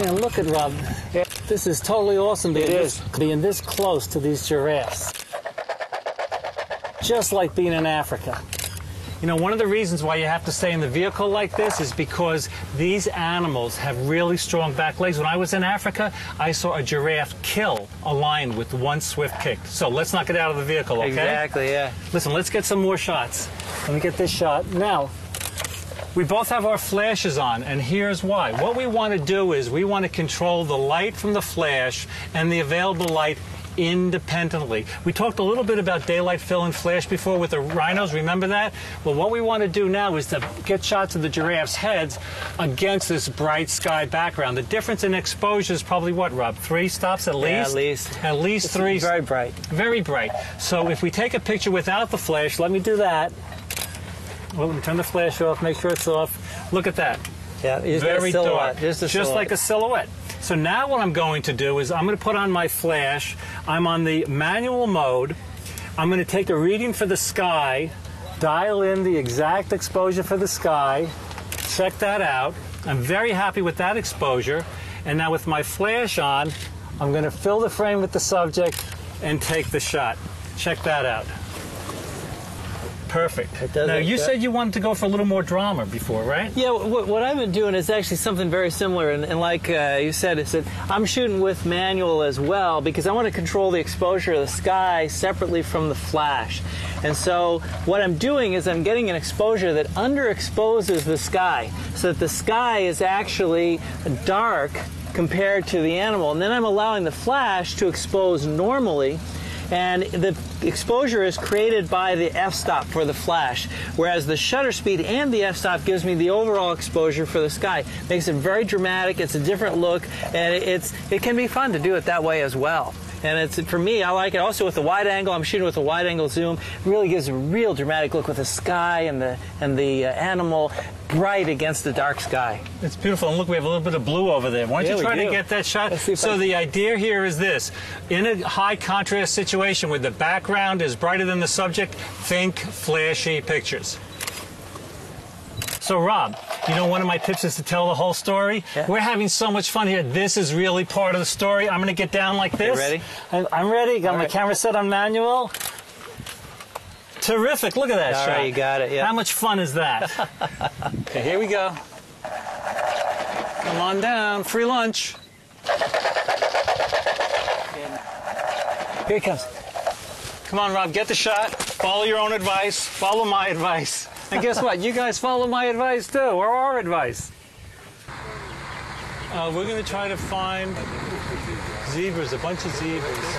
Man, look at Rob. This is totally awesome being this close to these giraffes. Just like being in Africa. You know, one of the reasons why you have to stay in the vehicle like this is because these animals have really strong back legs. When I was in Africa, I saw a giraffe kill a lion with one swift kick. So let's not get out of the vehicle, okay? Exactly, yeah. Listen, let's get some more shots. Let me get this shot. Now, we both have our flashes on, and here's why. What we want to do is we want to control the light from the flash and the available light independently. We talked a little bit about daylight fill and flash before with the rhinos, remember that? Well, what we want to do now is to get shots of the giraffes' heads against this bright sky background. The difference in exposure is probably what, Rob? 3 stops at least? Yeah, at least. At least it's 3. Very bright. Very bright. So if we take a picture without the flash, let me do that. Well, let me turn the flash off, make sure it's off. Look at that. Yeah, very dark. Just like a silhouette. So now what I'm going to do is I'm going to put on my flash. I'm on the manual mode. I'm going to take a reading for the sky, dial in the exact exposure for the sky, check that out. I'm very happy with that exposure. And now with my flash on, I'm going to fill the frame with the subject and take the shot. Check that out. Perfect. Now, you said you wanted to go for a little more drama before, right? Yeah, what I've been doing is actually something very similar. And like you said, is that I'm shooting with manual as well because I want to control the exposure of the sky separately from the flash. And so what I'm doing is I'm getting an exposure that underexposes the sky so that the sky is actually dark compared to the animal. And then I'm allowing the flash to expose normally. And the exposure is created by the f-stop for the flash, whereas the shutter speed and the f-stop gives me the overall exposure for the sky. Makes it very dramatic, it's a different look, and it can be fun to do it that way as well. And for me, I like it also with the wide angle. I'm shooting with a wide angle zoom. It really gives a real dramatic look with the sky and the animal bright against the dark sky. It's beautiful. And look, we have a little bit of blue over there. Why don't you try to get that shot? So the idea here is this. In a high contrast situation where the background is brighter than the subject, think flashy pictures. So Rob, you know, one of my tips is to tell the whole story. Yeah. We're having so much fun here. This is really part of the story. I'm going to get down like this. You ready? I'm ready. Got my camera set on manual. Terrific. Look at that shot. All right, you got it. Yeah. How much fun is that? Okay, here we go. Come on down. Free lunch. Here he comes. Come on, Rob. Get the shot. Follow your own advice. Follow my advice. And guess what? You guys follow my advice too, or our advice. We're going to try to find zebras, a bunch of zebras.